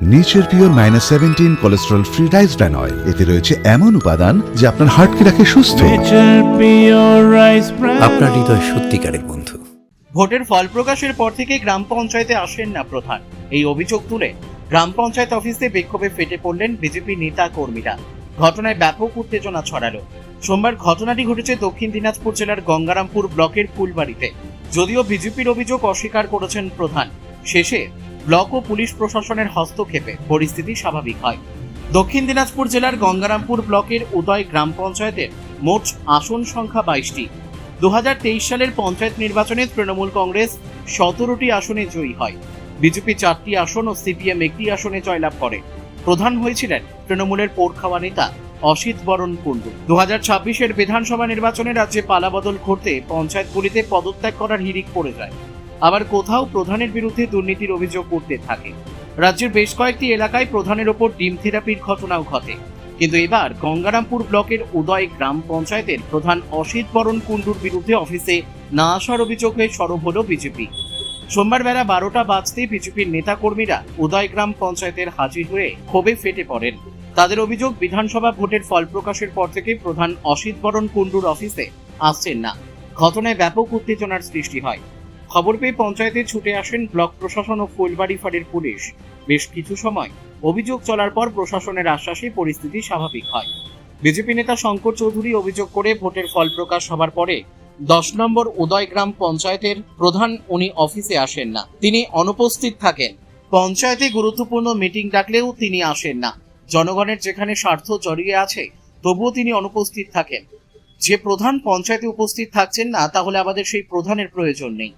Nature pure -17 cholesterol free rice bran oil, এতে রয়েছে এমন উপাদান যা আপনার হার্টকে রাখে সুস্থ। আপনার হৃদয় সত্যিকারের বন্ধু। ভোটের ফল প্রকাশের পর থেকে গ্রাম পঞ্চায়েতে আসেন না প্রধান, এই অভিযোগ তুলে গ্রাম পঞ্চায়েত অফিসে বিক্ষোভে ফেটে পড়লেন বিজেপি নেতা কর্মীরা। ঘটনায় ব্যাপক উত্তেজনা ছড়ালো। সোমবার ঘটনাটি ঘটেছে দক্ষিণ দিনাজপুর জেলার গঙ্গারামপুর ব্লকের ফুলবাড়িতে। যদিও বিজেপির অভিযোগ অস্বীকার করেছেন প্রধান, শেষে ব্লক ও পুলিশ প্রশাসনের হস্তক্ষেপে পরিস্থিতি স্বাভাবিক হয়। দক্ষিণ দিনাজপুর জেলার গঙ্গারামপুর ব্লকের উদয় গ্রাম পঞ্চায়েতের মোট আসন সংখ্যা 22টি। 2023 সালের পঞ্চায়েত নির্বাচনে তৃণমূল কংগ্রেস 17টি আসনে জয়ী হয়। বিজেপি 4টি আসন ও সিপিএম 1টি আসনে জয়লাভ করে। প্রধান হয়েছিলেন তৃণমূলের পোড়খাওয়া নেতা অসিত বরণ কুণ্ডু। 2026-এর বিধানসভা নির্বাচনে রাজ্যে পালাবদল ঘটতে পঞ্চায়েতগুলিতে পদত্যাগ করার হিড়িক পড়ে যায়। আবার কোথাও প্রধানের বিরুদ্ধে দুর্নীতির অভিযোগ উঠতে থাকে। রাজ্যের বেশ কয়েকটি এলাকায় প্রধানের ওপর ডিম থেরাপির ঘটনাও ঘটে। কিন্তু এবার গঙ্গারামপুর ব্লকের উদয় গ্রাম পঞ্চায়েতের প্রধান অসিত বরণ কুণ্ডুর বিরুদ্ধে অফিসে না আসার অভিযোগে সরব হল বিজেপি। সোমবার বেলা 12টা বাজতে বিজেপির নেতাকর্মীরা উদয় গ্রাম পঞ্চায়েতের হাজির হয়ে ক্ষোভে ফেটে পড়েন। তাদের অভিযোগ, বিধানসভা ভোটের ফল প্রকাশের পর থেকে প্রধান অসিত বরণ কুণ্ডুর অফিসে আসছেন না। ঘটনায় ব্যাপক উত্তেজনার সৃষ্টি হয়। খবর পেয়ে পঞ্চায়েতে ছুটে আসেন ব্লক প্রশাসন ও ফুলবাড়ি ফাঁড়ির পুলিশ। বেশ কিছু সময় অভিযোগ চলার পর প্রশাসনের আশ্বাসে পরিস্থিতি স্বাভাবিক হয়। বিজেপি নেতা শঙ্কর চৌধুরী অভিযোগ করে ভোটের ফল প্রকাশ হবার পরে 10 নম্বর উদয় গ্রাম পঞ্চায়েতের প্রধান উনি অফিসে আসেন না, তিনি অনুপস্থিত থাকেন। পঞ্চায়েতে গুরুত্বপূর্ণ মিটিং ডাকলেও তিনি আসেন না। জনগণের যেখানে স্বার্থ জড়িয়ে আছে তবুও তিনি অনুপস্থিত থাকেন। যে প্রধান পঞ্চায়েতে উপস্থিত থাকছেন না, তাহলে আমাদের সেই প্রধানের প্রয়োজন নেই।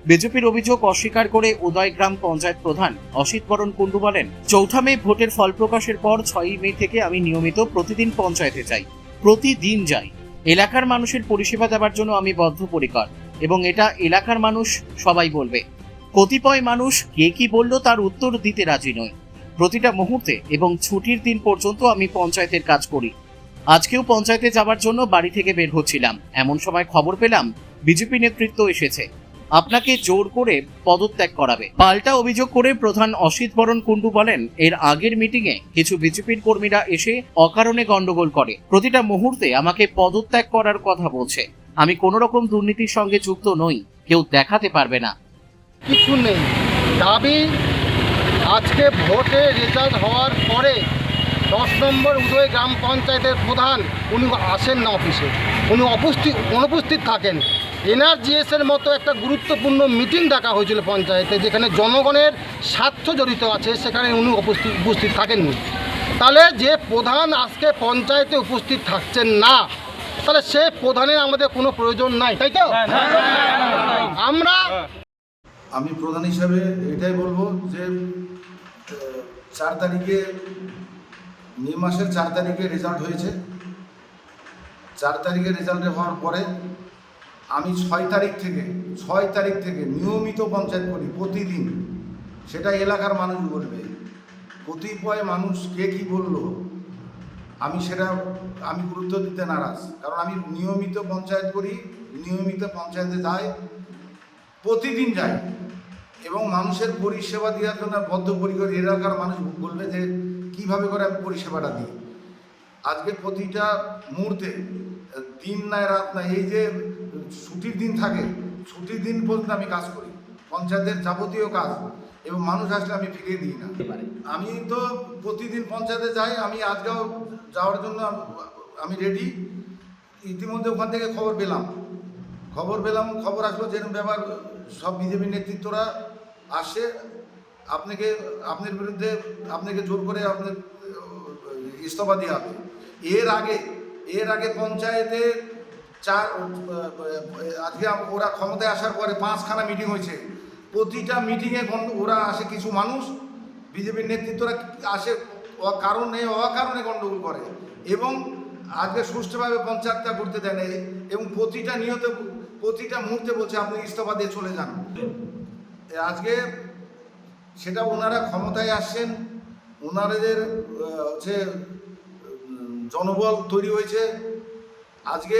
বিজেপির অভিযোগ অস্বীকার করে উদয় গ্রাম পঞ্চায়েত প্রধান অসিত বরণ কুণ্ডু বলেন, 4 মে ভোটের ফল প্রকাশের পর 6 মে থেকে আমি নিয়মিত প্রতিদিন পঞ্চায়েতে যাই, প্রতিদিন যাই। এলাকার মানুষের পরিষেবা দেওয়ার জন্য আমি বদ্ধপরিকর এবং এটা এলাকার মানুষ সবাই বলবে। কতিপয় মানুষ কে কি বলল তার উত্তর দিতে রাজি নয়। প্রতিটা মুহূর্তে এবং ছুটির দিন পর্যন্ত আমি পঞ্চায়েতের কাজ করি। আজকেও পঞ্চায়েতে যাওয়ার জন্য বাড়ি থেকে বের হচ্ছিলাম, এমন সময় খবর পেলাম বিজেপি নেতৃত্ব এসেছে, আপনাকে জোর করে পদত্যাগ করাবে। পাল্টা অভিযোগ করে প্রধান অসিত বরণ কুণ্ডু বলেন, এর আগের মিটিংয়ে কিছু বিজেপির কর্মীরা এসে অকারণে গন্ডগোল করে, প্রতিটা মুহূর্তে আমাকে পদত্যাগ করার কথা বলছে। আমি কোনো রকম দুর্নীতির সঙ্গে যুক্ত নই, কেউ দেখাতে পারবে না। কিছু নেই দাবি। আজকে ভোটে রেজাল্ট হওয়ার পরে 10 নম্বর উদয় গ্রাম পঞ্চায়েতের প্রধান উনি আসেন না অফিসে, উনি অনুপস্থিত থাকেন। এনআরজিএস এর মতো একটা গুরুত্বপূর্ণ মিটিং ডাকা হয়েছিল পঞ্চায়েতে, যেখানে জনগণের স্বার্থ জড়িত আছে, সেখানে উনি উপস্থিত থাকেননি। তাহলে যে প্রধান আজকে পঞ্চায়েতে উপস্থিত থাকছেন না, তাহলে সে প্রধানের আমাদের কোনো প্রয়োজন নাই, তাই তো? আমি প্রধান হিসাবে এটাই বলবো যে 4 তারিখে, মে মাসের 4 তারিখে রেজাল্ট হয়েছে। 4 তারিখে রেজাল্ট হওয়ার পরে আমি 6 তারিখ থেকে নিয়মিত পঞ্চায়েত করি প্রতিদিন। সেটা এলাকার মানুষ বলবে। কতিপয় মানুষ কে কী বললো আমি গুরুত্ব দিতে নারাজ, কারণ আমি নিয়মিত পঞ্চায়েত করি, নিয়মিত পঞ্চায়েতে যাই, প্রতিদিন যাই এবং মানুষের পরিষেবা দেওয়ার জন্য বদ্ধপরিকর। এলাকার মানুষ বলবে যে কীভাবে করে আমি পরিষেবাটা দিই। আজকে প্রতিটা মুহূর্তে, দিন নাই রাত নাই, এই যে ছুটির দিন থাকে, ছুটির দিন পর্যন্ত আমি কাজ করি, পঞ্চায়েতের যাবতীয় কাজ, এবং মানুষ আসলে আমি ফিরিয়ে দিই না। আমি তো প্রতিদিন পঞ্চায়েতে যাই, আমি আজকেও যাওয়ার জন্য আমি রেডি। ইতিমধ্যে ওখান থেকে খবর পেলাম, খবর আসলো যেরকম ব্যাপার, সব বিজেপি নেতৃত্বরা আসে, আপনার বিরুদ্ধে আপনাকে জোর করে আপনার ইস্তফা দেওয়া হবে। এর আগে পঞ্চায়েতে আজকে ওরা ক্ষমতায় আসার পরে 5খানা মিটিং হয়েছে। প্রতিটা মিটিংয়ে ওরা আসে, কিছু মানুষ বিজেপির নেতৃত্বরা আসে, অকারণে গণ্ডগোল করে এবং আজকে সুষ্ঠুভাবে পঞ্চায়েতটা করতে দেয় না, এবং প্রতিটা মুহূর্তে বলছে আপনি ইস্তফা দিয়ে চলে যান। আজকে সেটা ওনারা ক্ষমতায় আসছেন, ওনাদের হচ্ছে জনবল তৈরি হয়েছে। আজকে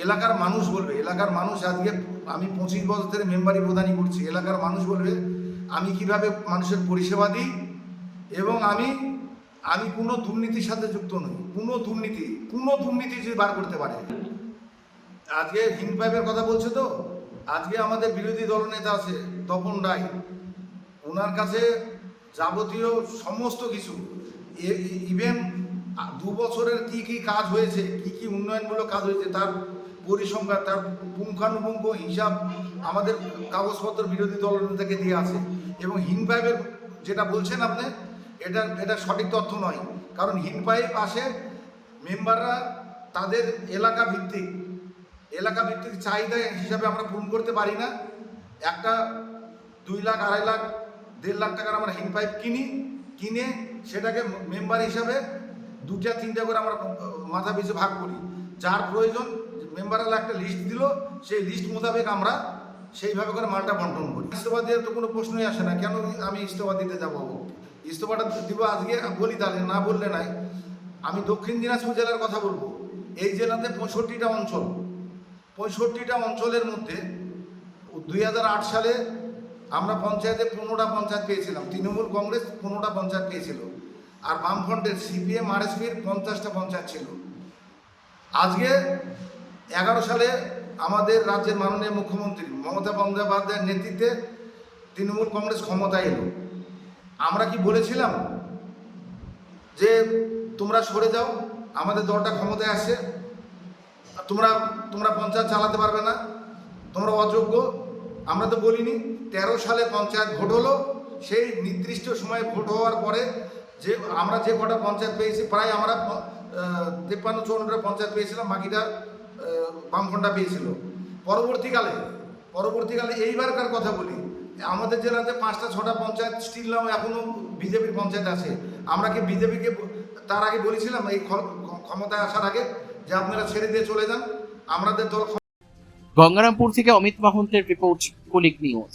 এলাকার মানুষ বলবে, আজকে আমি 25 বছর ধরে মেম্বারি প্রদানই করছি, এলাকার মানুষ বলবে আমি কিভাবে মানুষের পরিষেবা দিই এবং আমি কোনো দুর্নীতির সাথে যুক্ত নই। কোনো দুর্নীতি যদি বার করতে পারে। আজকে হিমপাইপের কথা বলছে তো, আজকে আমাদের বিরোধী দলনেতা আছে তপন রায়, ওনার কাছে যাবতীয় সমস্ত কিছু ইভেন 2 বছরের কি কাজ হয়েছে, কি উন্নয়নমূলক কাজ হয়েছে তার পরিসংখ্যান, তার পুঙ্খানুপুঙ্খ হিসাব আমাদের কাগজপত্র বিরোধী দলনেতাকে দিয়ে আছে। এবং হিমপাইপের যেটা বলছেন আপনি, এটা সঠিক তথ্য নয়। কারণ হিমপাইপ আসে মেম্বাররা তাদের এলাকা ভিত্তিক চাহিদা হিসাবে আমরা পূরণ করতে পারি না। একটা 2 লাখ, 2.5 লাখ, 1.5 লাখ টাকার আমরা হিমপাইপ কিনে সেটাকে মেম্বার হিসাবে 2-3টা করে আমরা মাথা পিছু ভাগ করি। যার প্রয়োজন মেম্বাররা একটা লিস্ট দিল, সেই লিস্ট মোতাবেক আমরা সেইভাবে করে মালটা বন্টন করি। ইস্তফা দেওয়ার তো কোনো প্রশ্নই আসে না। কেন আমি ইস্তফা দিতে যাবো? ইস্তফাটা দিব আজকে বলি, তাহলে না বললে নাই। আমি দক্ষিণ দিনাজপুর জেলার কথা বলবো। এই জেলাতে 65টা অঞ্চল, 65টা অঞ্চলের মধ্যে 2008 সালে আমরা পঞ্চায়েতে 15টা পঞ্চায়েত পেয়েছিলাম। তৃণমূল কংগ্রেস 15টা পঞ্চায়েত পেয়েছিল, আর বামফ্রন্টের সিপিএম আরএসপির 50টা পঞ্চায়েত ছিল। আজকে 11 সালে আমাদের রাজ্যের মাননীয় মুখ্যমন্ত্রী মমতা বন্দ্যোপাধ্যায়ের নেতৃত্বে তৃণমূল কংগ্রেস ক্ষমতায় এলো। আমরা কি বলেছিলাম যে তোমরা সরে যাও, আমাদের দলটা ক্ষমতায় আসছে, তোমরা পঞ্চায়েত চালাতে পারবে না, তোমরা অযোগ্য? আমরা তো বলিনি। 13 সালে পঞ্চায়েত ভোট হলো। সেই নির্দিষ্ট সময়ে ভোট হওয়ার পরে আমরা যে কটা পঞ্চায়েত পেয়েছি, প্রায় আমরা 53-54টা পঞ্চায়েত পেয়েছিলাম, বাকিটা বামফ্রন্টটা পেয়েছিল। পরবর্তীকালে এইবারকার কথা বলি, আমাদের জেলাতে 5টা-6টা পঞ্চায়েত স্টিল নাও এখনও বিজেপির পঞ্চায়েত আছে। আমরা কি বিজেপিকে তার আগে বলেছিলাম এই ক্ষমতায় আসার আগে যে আপনারা ছেড়ে দিয়ে চলে যান? আমাদের দল। গঙ্গারামপুর থেকে অমিত মাহন্তের রিপোর্ট, কুলিক নিউজ।